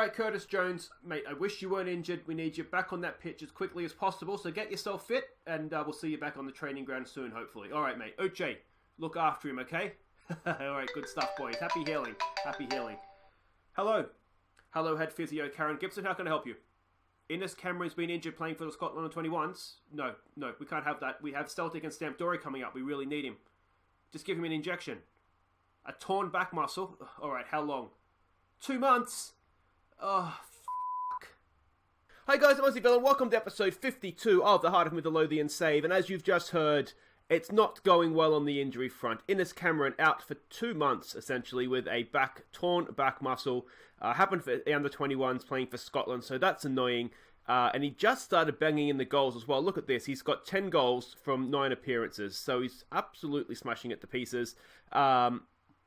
right, Curtis Jones, mate, I wish you weren't injured. We need you back on that pitch as quickly as possible, so get yourself fit, and we'll see you back on the training ground soon, hopefully. All right, mate. Uche, look after him, okay? All right, good stuff, boys. Happy healing. Happy healing. Hello. Hello, head physio Karen Gibson. How can I help you? Innes Cameron's been injured playing for the Scotland under-21s. No, we can't have that. We have Celtic and Sampdoria coming up. We really need him. Just give him an injection. A torn back muscle. All right, how long? 2 months. Oh, fuck. Hi guys, I'm Aussie Bill and welcome to episode 52 of the Heart of Midlothian Save. And as you've just heard, it's not going well on the injury front. Innes Cameron out for 2 months, essentially, with a torn back muscle. Happened for the under-21s playing for Scotland, so that's annoying. And he just started banging in the goals as well. Look at this. He's got 10 goals from 9 appearances, so he's absolutely smashing it to pieces.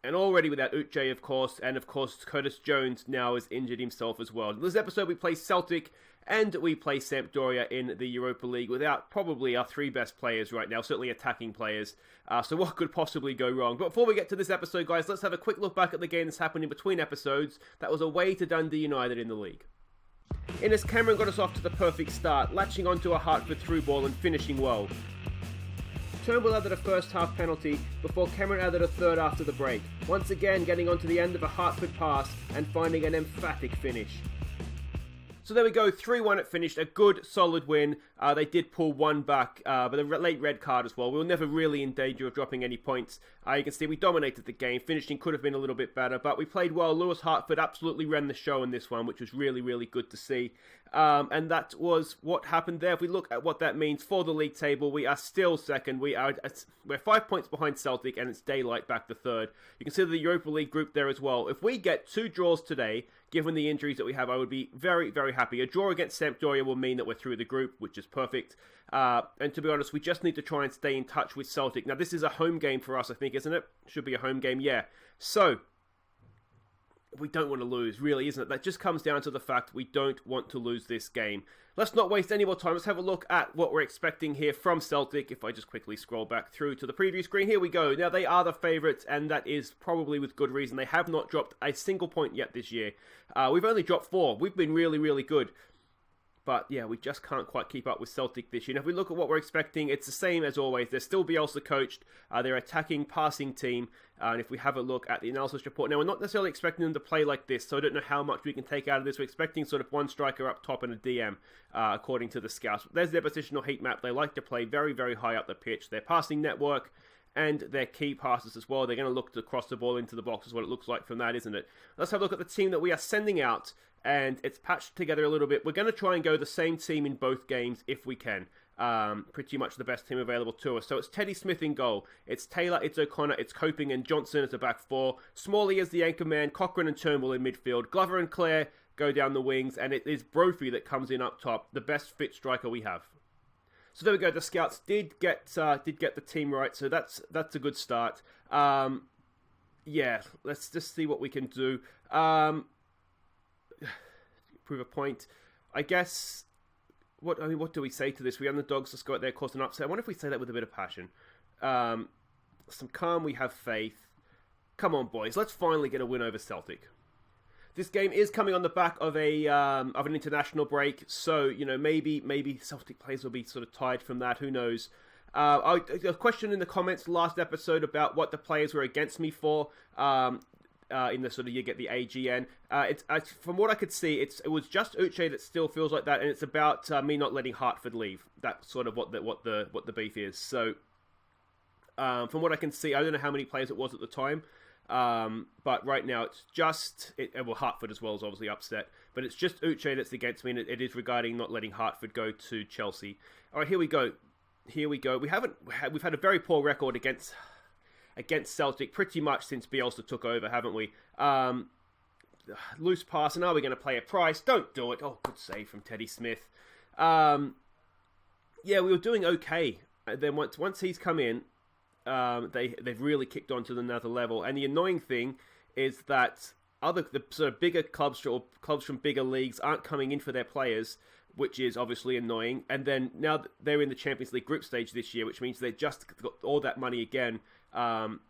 And already without Uche, of course, and of course Curtis Jones now has injured himself as well. In this episode we play Celtic and we play Sampdoria in the Europa League without probably our 3 best players right now, certainly attacking players. So what could possibly go wrong? But before we get to this episode, guys, let's have a quick look back at the game that's happened in between episodes. That was away to Dundee United in the league. Innes Cameron got us off to the perfect start, latching onto a Hartford through ball and finishing well. Turnbull added a first half penalty before Cameron added a third after the break, once again getting onto the end of a Hartford pass and finding an emphatic finish. So there we go, 3-1 it finished, a good solid win. They did pull one back, but a late red card as well. We were never really in danger of dropping any points. You can see we dominated the game, finishing could have been a little bit better, but we played well. Lewis Hartford absolutely ran the show in this one, which was really, really good to see. And that was what happened there. If we look at what that means for the league table, we are still second. We're 5 points behind Celtic, and it's daylight back to third. You can see the Europa League group there as well. If we get 2 draws today, given the injuries that we have, I would be very, very happy. A draw against Sampdoria will mean that we're through the group, which is perfect. And to be honest, we just need to try and stay in touch with Celtic. Now, this is a home game for us, I think, isn't it? Should be a home game, yeah. So, we don't want to lose, really, isn't it? That just comes down to the fact we don't want to lose this game. Let's not waste any more time. Let's have a look at what we're expecting here from Celtic. If I just quickly scroll back through to the preview screen, here we go. Now, they are the favourites, and that is probably with good reason. They have not dropped a single point yet this year. We've only dropped 4. We've been really, really good. But yeah, we just can't quite keep up with Celtic this year. Now, if we look at what we're expecting, it's the same as always. They're still Bielsa coached. They're attacking, passing team. And if we have a look at the analysis report, now we're not necessarily expecting them to play like this, so I don't know how much we can take out of this. We're expecting sort of 1 striker up top and a DM, according to the scouts. There's their positional heat map. They like to play very, very high up the pitch. Their passing network and their key passes as well. They're going to look to cross the ball into the box is what it looks like from that, isn't it? Let's have a look at the team that we are sending out, and it's patched together a little bit. We're going to try and go the same team in both games if we can. Pretty much the best team available to us. So it's Teddy Smith in goal. It's Taylor, it's O'Connor, it's Coping and Johnson as a back 4. Smalley as the anchor man, Cochrane and Turnbull in midfield. Glover and Clare go down the wings, and it is Brophy that comes in up top, the best fit striker we have. So there we go. The scouts did get the team right, so that's a good start. Yeah, let's just see what we can do. Prove a point, I guess. What do we say to this? We underdogs. Let's go out there, cause an upset. I wonder if we say that with a bit of passion. Some calm. We have faith. Come on, boys. Let's finally get a win over Celtic. This game is coming on the back of an international break, so maybe Celtic players will be sort of tired from that. Who knows? A question in the comments last episode about what the players were against me for. In the sort of you get the AGN. From what I could see, it was just Uche that still feels like that, and it's about me not letting Hartford leave. That's sort of what the beef is. So from what I can see, I don't know how many players it was at the time. But right now it's just Hartford as well is obviously upset, but it's just Uche that's against me, and it is regarding not letting Hartford go to Chelsea. All right, here we go. We've had a very poor record against Celtic pretty much since Bielsa took over, haven't we? Loose pass, and are we going to play a Price? Don't do it. Oh, good save from Teddy Smith. Yeah, we were doing okay. And then once he's come in, they've really kicked on to another level. And the annoying thing is that the sort of bigger clubs or clubs from bigger leagues aren't coming in for their players, which is obviously annoying. And then now they're in the Champions League group stage this year, which means they just got all that money again.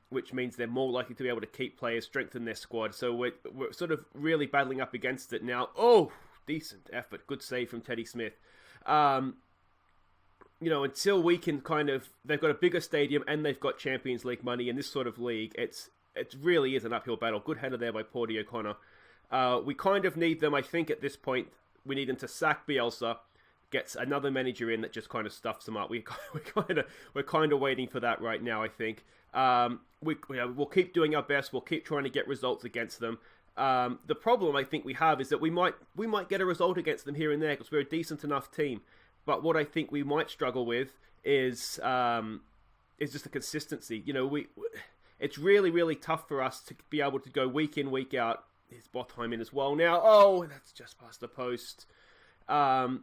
which means they're more likely to be able to keep players, strengthen their squad. So we're sort of really battling up against it now. Oh, decent effort. Good save from Teddy Smith. Until we can they've got a bigger stadium and they've got Champions League money in this sort of league, it really is an uphill battle. Good header there by Porty O'Connor. We kind of need them, I think, at this point. We need them to sack Bielsa, gets another manager in that just kind of stuffs them up. We're kind of waiting for that right now, I think. We'll keep doing our best. We'll keep trying to get results against them. The problem I think we have is that we might get a result against them here and there because we're a decent enough team. But what I think we might struggle with is just the consistency. It's really, really tough for us to be able to go week in, week out. There's Botheim in as well now. Oh, that's just past the post. Like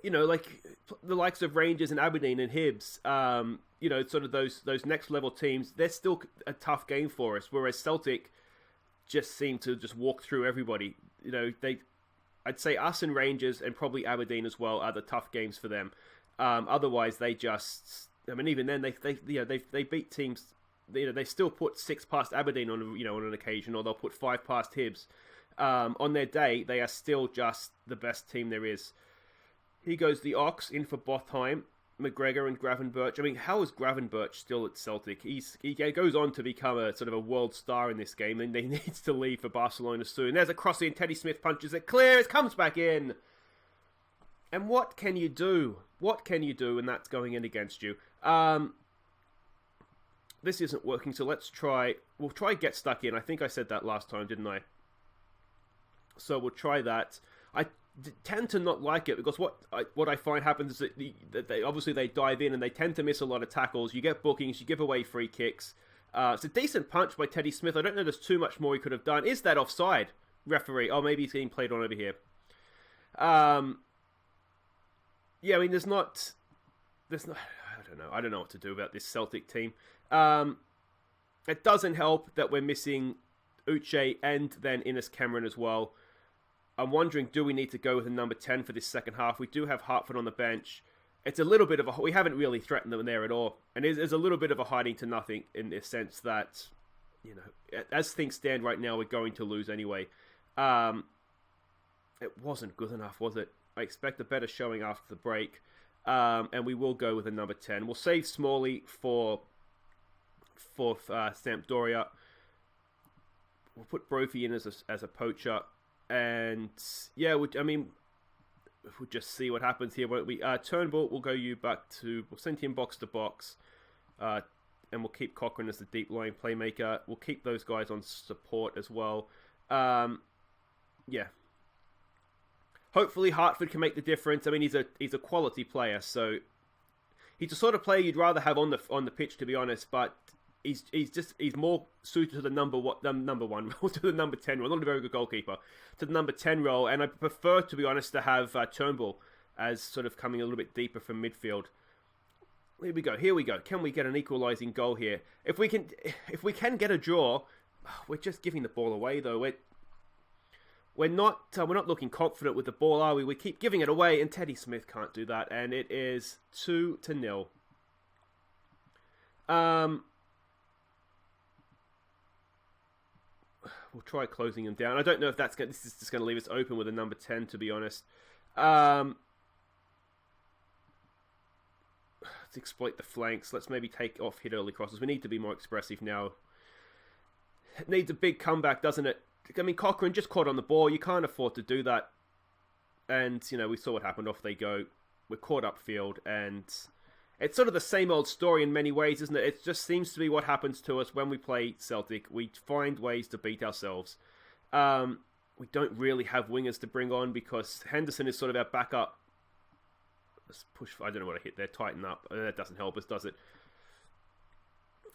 the likes of Rangers and Aberdeen and Hibs, sort of those next level teams, they're still a tough game for us. Whereas Celtic just seem to just walk through everybody. I'd say us and Rangers and probably Aberdeen as well are the tough games for them. Otherwise, they just, even then they beat teams. They still put 6 past Aberdeen on an occasion, or they'll put 5 past Hibs. On their day, they are still just the best team there is. Here goes the Ox in for Botheim, McGregor and Gravenberch. How is Gravenberch still at Celtic? He goes on to become a sort of a world star in this game, and he needs to leave for Barcelona soon. There's a cross in. Teddy Smith punches it clear. It comes back in. And what can you do? What can you do when that's going in against you? This isn't working, so we'll try get stuck in. I think I said that last time, didn't I? So we'll try that. I tend to not like it because what I find happens is that they dive in and they tend to miss a lot of tackles. You get bookings, you give away free kicks. It's a decent punch by Teddy Smith. I don't know there's too much more he could have done. Is that offside, referee? Oh, maybe he's getting played on over here. There's not. I don't know what to do about this Celtic team. It doesn't help that we're missing Uche and then Innes Cameron as well. I'm wondering, do we need to go with a number 10 for this second half? We do have Hartford on the bench. It's a little bit of we haven't really threatened them there at all. And there's a little bit of a hiding to nothing in the sense that, as things stand right now, we're going to lose anyway. It wasn't good enough, was it? I expect a better showing after the break. And we will go with a number 10. We'll save Smalley for Sampdoria. We'll put Brophy in as a poacher. And yeah, we'll just see what happens here, won't we? Turnbull, we'll send him box to box. And we'll keep Cochrane as the deep line playmaker. We'll keep those guys on support as well. Hopefully Hartford can make the difference. He's a quality player, so he's the sort of player you'd rather have on the pitch, to be honest. But he's more suited to the number 1 role, to the number 10 role. Not a very good goalkeeper, to the number 10 role. And I prefer, to be honest, to have Turnbull as sort of coming a little bit deeper from midfield. Here we go. Can we get an equalising goal here? If we can get a draw, we're just giving the ball away though. We're not looking confident with the ball, are we? We keep giving it away, and Teddy Smith can't do that, and it is 2-0. We'll try closing them down. I don't know if this is just going to leave us open with a number 10, to be honest. Let's exploit the flanks. Let's maybe take off hit early crosses. We need to be more expressive now. It needs a big comeback, doesn't it? Cochrane just caught on the ball. You can't afford to do that. And, we saw what happened. Off they go. We're caught upfield. And it's sort of the same old story in many ways, isn't it? It just seems to be what happens to us when we play Celtic. We find ways to beat ourselves. We don't really have wingers to bring on because Henderson is sort of our backup. Let's push. I don't know what I hit there. Tighten up. That doesn't help us, does it?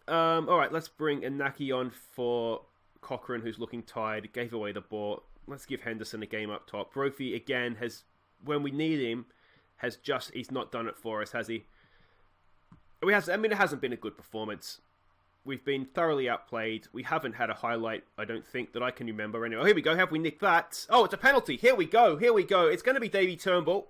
All right, let's bring Inaki on for Cochrane, who's looking tired, gave away the ball. Let's give Henderson a game up top. Brophy, again, when we need him, he's not done it for us, has he? It hasn't been a good performance. We've been thoroughly outplayed. We haven't had a highlight, I don't think, that I can remember. Anyway, here we go. Have we nicked that? Oh, it's a penalty. Here we go. It's going to be Davy Turnbull.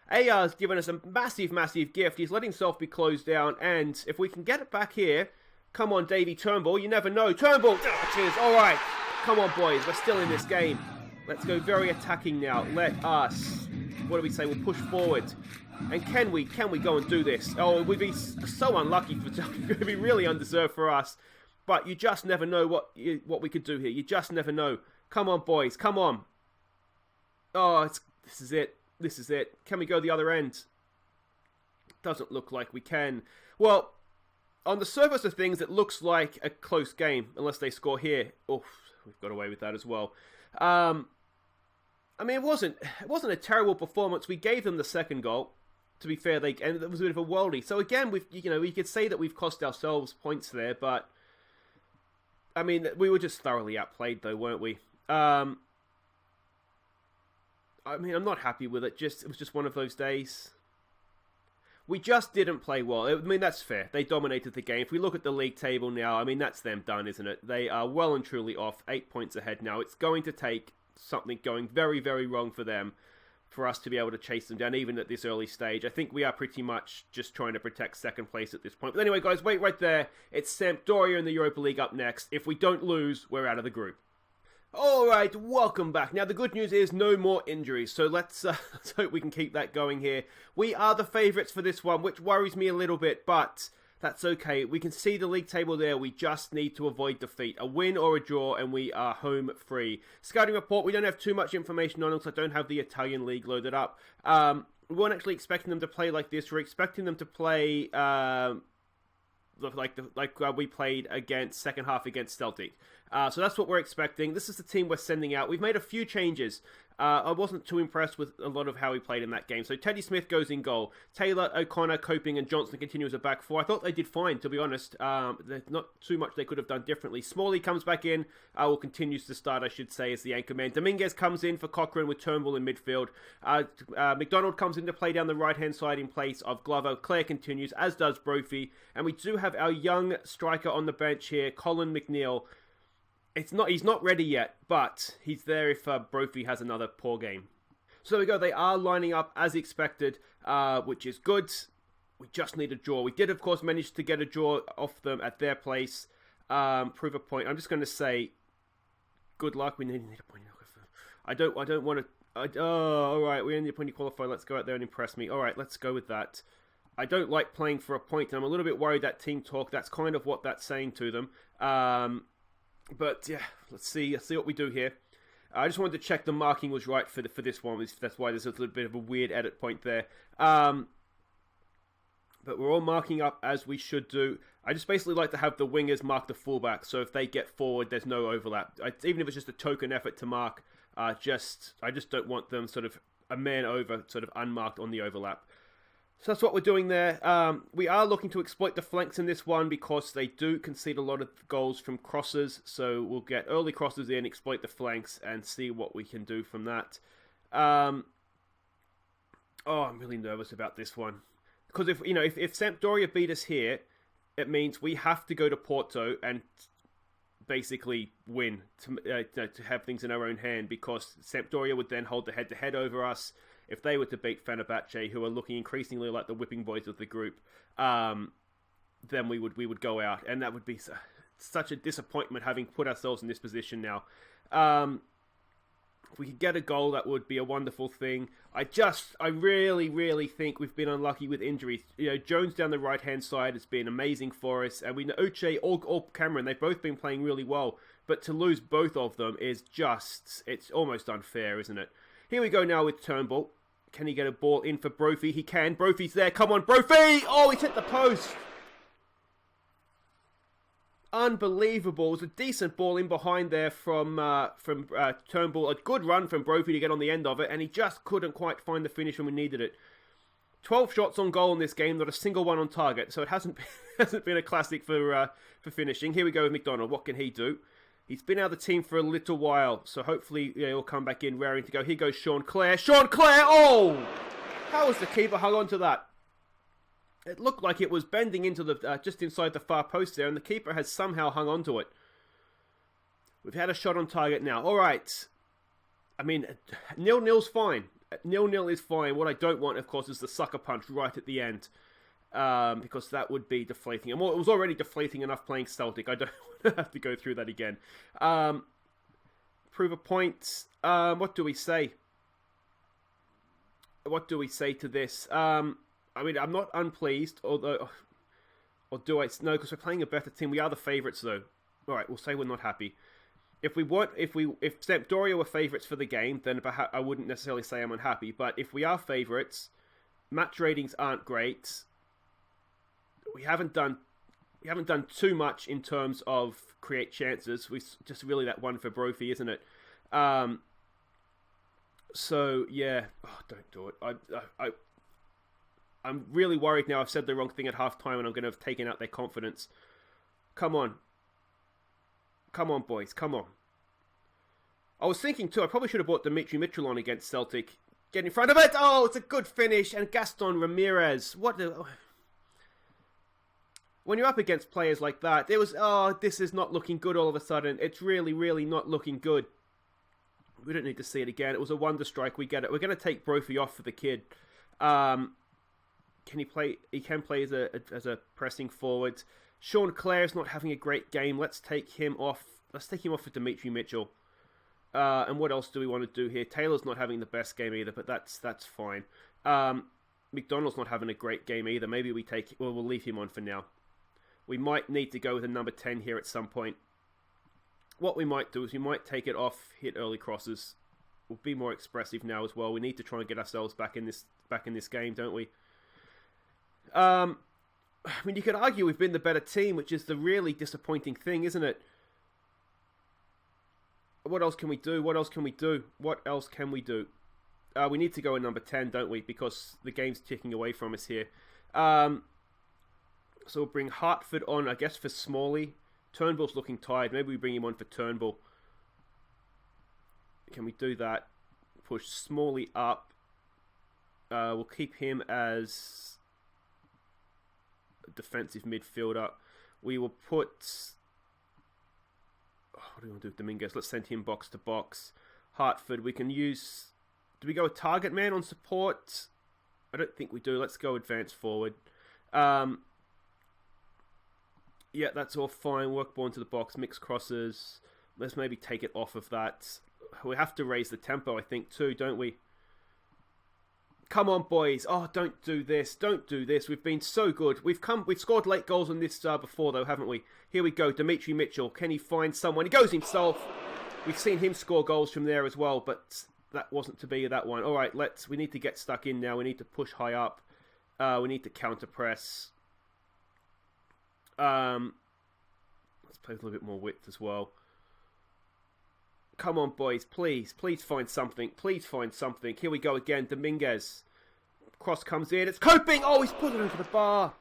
AR's given us a massive, massive gift. He's let himself be closed down, and if we can get it back here, Come on, Davey Turnbull. You never know. Turnbull. Oh, cheers. All right. Come on, boys. We're still in this game. Let's go very attacking now. Let us... What do we say? We'll push forward. And can we go and do this? Oh, we'd be so unlucky for it'd be really undeserved for us. But you just never know what we could do here. You just never know. Come on, boys. Come on. Oh, this is it. This is it. Can we go the other end? Doesn't look like we can. Well, on the surface of things, it looks like a close game, unless they score here. Oh, we've got away with that as well. I mean, it wasn't a terrible performance. We gave them the second goal. To be fair, and it was a bit of a worldie. So again, we could say that we've cost ourselves points there, but I mean, we were just thoroughly outplayed, though, weren't we? I mean, I'm not happy with it. It was just one of those days. We just didn't play well. I mean, that's fair. They dominated the game. If we look at the league table now, I mean, that's them done, isn't it? They are well and truly off, 8 points ahead now. It's going to take something going very, very wrong for them for us to be able to chase them down, even at this early stage. I think we are pretty much just trying to protect second place at this point. But anyway, guys, wait right there. It's Sampdoria in the Europa League up next. If we don't lose, we're out of the group. Alright, welcome back. Now, the good news is no more injuries, so let's hope we can keep that going here. We are the favourites for this one, which worries me a little bit, but that's okay. We can see the league table there. We just need to avoid defeat. A win or a draw, and we are home free. Scouting report, we don't have too much information on it, because I don't have the Italian league loaded up. We weren't actually expecting them to play like this. We're expecting them to play like we played against second half against Celtic. So that's what we're expecting. This is the team we're sending out. We've made a few changes. I wasn't too impressed with a lot of how he played in that game. So Teddy Smith goes in goal. Taylor, O'Connor, Coping, and Johnson continue as a back four. I thought they did fine, to be honest. There's not too much they could have done differently. Smalley comes back in, or continues to start, I should say, as the anchor man. Dominguez comes in for Cochrane with Turnbull in midfield. McDonald comes in to play down the right-hand side in place of Glover. Clare continues, as does Brophy. And we do have our young striker on the bench here, Colin McNeil. He's not ready yet, but he's there if Brophy has another poor game. So there we go. They are lining up as expected, which is good. We just need a draw. We did, of course, manage to get a draw off them at their place. Prove a point. I'm just going to say, good luck. We need a point. I don't want to. All right. We need a point to qualify. Let's go out there and impress me. All right. Let's go with that. I don't like playing for a point, and I'm a little bit worried that team talk. That's kind of what that's saying to them. But yeah, let's see what we do here. I just wanted to check the marking was right for this one. That's why there's a little bit of a weird edit point there. But we're all marking up as we should do. I just basically like to have the wingers mark the fullback, so if they get forward, there's no overlap. Even if it's just a token effort to mark, I just don't want them sort of a man over, sort of unmarked on the overlap. So that's what we're doing there. We are looking to exploit the flanks in this one because they do concede a lot of goals from crosses. So we'll get early crosses in, exploit the flanks, and see what we can do from that. I'm really nervous about this one. Because if Sampdoria beat us here, it means we have to go to Porto and basically win to have things in our own hand, because Sampdoria would then hold the head-to-head over us. If they were to beat Fenerbahce, who are looking increasingly like the whipping boys of the group, then we would go out, and that would be such a disappointment having put ourselves in this position now. If we could get a goal, that would be a wonderful thing. I really, really think we've been unlucky with injuries. Jones down the right-hand side has been amazing for us, and we know Uche or Cameron, they've both been playing really well, but to lose both of them is it's almost unfair, isn't it? Here we go now with Turnbull. Can he get a ball in for Brophy? He can. Brophy's there. Come on, Brophy! Oh, he's hit the post. Unbelievable. It was a decent ball in behind there from Turnbull. A good run from Brophy to get on the end of it, and he just couldn't quite find the finish when we needed it. 12 shots on goal in this game, not a single one on target, so it hasn't been a classic for finishing. Here we go with McDonald. What can he do? He's been out of the team for a little while, so hopefully he'll come back in raring to go. Here goes Sean Clare. Sean Clare! Oh! How was the keeper hung on to that? It looked like it was bending into the just inside the far post there, and the keeper has somehow hung on to it. We've had a shot on target now. All right. I mean, 0-0's fine. 0-0 is fine. What I don't want, of course, is the sucker punch right at the end. because that would be deflating. And it was already deflating enough playing Celtic. I don't have to go through that again. Prove a point. What do we say? What do we say to this? I mean, I'm not unpleased, although... Or do I? No, because we're playing a better team. We are the favourites, though. All right, we'll say we're not happy. If Sampdoria were favourites for the game, then perhaps I wouldn't necessarily say I'm unhappy. But if we are favourites, match ratings aren't great. We haven't done too much in terms of create chances. We just really that one for Brophy, isn't it? So yeah, don't do it. I'm really worried now. I've said the wrong thing at half-time and I'm going to have taken out their confidence. Come on. Come on, boys. Come on. I was thinking, too, I probably should have brought Dimitri Mitchell on against Celtic. Get in front of it. Oh, it's a good finish. And Gaston Ramirez. What the... When you're up against players like that, it was, this is not looking good all of a sudden. It's really, really not looking good. We don't need to see it again. It was a wonder strike. We get it. We're going to take Brophy off for the kid. Can he play? He can play as a pressing forward. Sean Clare's not having a great game. Let's take him off. Let's take him off for Dimitri Mitchell. And what else do we want to do here? Taylor's not having the best game either, but that's fine. McDonald's not having a great game either. Maybe we'll leave him on for now. We might need to go with a number 10 here at some point. What we might do is we might take it off, hit early crosses. We'll be more expressive now as well. We need to try and get ourselves back in this game, don't we? I mean, you could argue we've been the better team, which is the really disappointing thing, isn't it? What else can we do? What else can we do? What else can we do? We need to go in number 10, don't we? Because the game's ticking away from us here. So we'll bring Hartford on, I guess, for Smalley. Turnbull's looking tired. Maybe we bring him on for Turnbull. Can we do that? Push Smalley up. We'll keep him as... defensive midfielder. We will put... what do we want to do with Dominguez? Let's send him box to box. Hartford, we can use... Do we go with target man on support? I don't think we do. Let's go advance forward. Yeah, that's all fine. Work ball into the box. Mix crosses. Let's maybe take it off of that. We have to raise the tempo, I think, too, don't we? Come on, boys. Oh, don't do this. Don't do this. We've been so good. We've scored late goals on this before, though, haven't we? Here we go. Dimitri Mitchell. Can he find someone? He goes himself. We've seen him score goals from there as well, but that wasn't to be that one. All right, we need to get stuck in now. We need to push high up. We need to counter press. Let's play with a little bit more width as well. Come on, boys, please. Please find something. Please find something. Here we go again. Dominguez. Cross comes in. It's Coping. Oh, he's put it over the bar.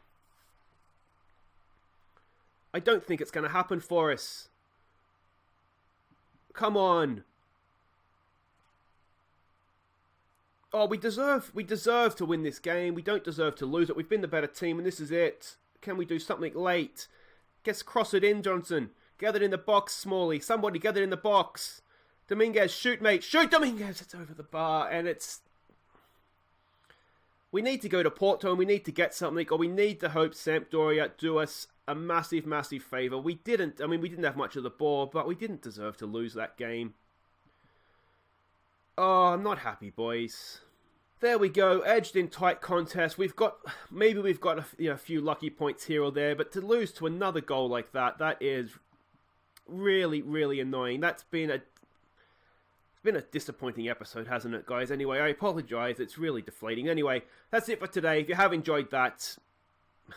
I don't think it's going to happen for us. Come on. Oh, we deserve to win this game. We don't deserve to lose it. We've been the better team, and this is it. Can we do something late? Guess cross it in, Johnson. Get it in the box, Smalley. Somebody get it in the box. Dominguez, shoot, mate. Shoot, Dominguez. It's over the bar, and it's... We need to go to Porto, and we need to get something, or we need to hope Sampdoria do us a massive, massive favour. We didn't have much of the ball, but we didn't deserve to lose that game. Oh, I'm not happy, boys. There we go, edged in tight contest. Maybe we've got a few lucky points here or there, but to lose to another goal like that is really, really annoying. It's been a disappointing episode, hasn't it, guys? Anyway, I apologise. It's really deflating. Anyway, that's it for today. If you have enjoyed that,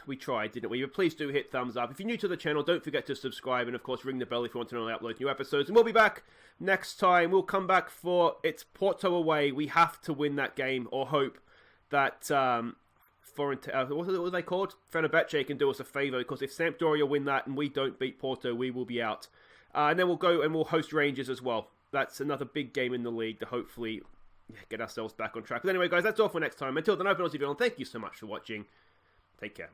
we tried, didn't we? But please do hit thumbs up. If you're new to the channel, don't forget to subscribe, and of course ring the bell if you want to know when I upload new episodes. And we'll be back next time. We'll come back for it's Porto away. We have to win that game, or hope that what are they called? Fenerbahce can do us a favour, because if Sampdoria win that and we don't beat Porto, we will be out. And then we'll go and we'll host Rangers as well. That's another big game in the league to hopefully get ourselves back on track. But anyway, guys, that's all for next time. Until then, I've been Aussie, and thank you so much for watching. Take care.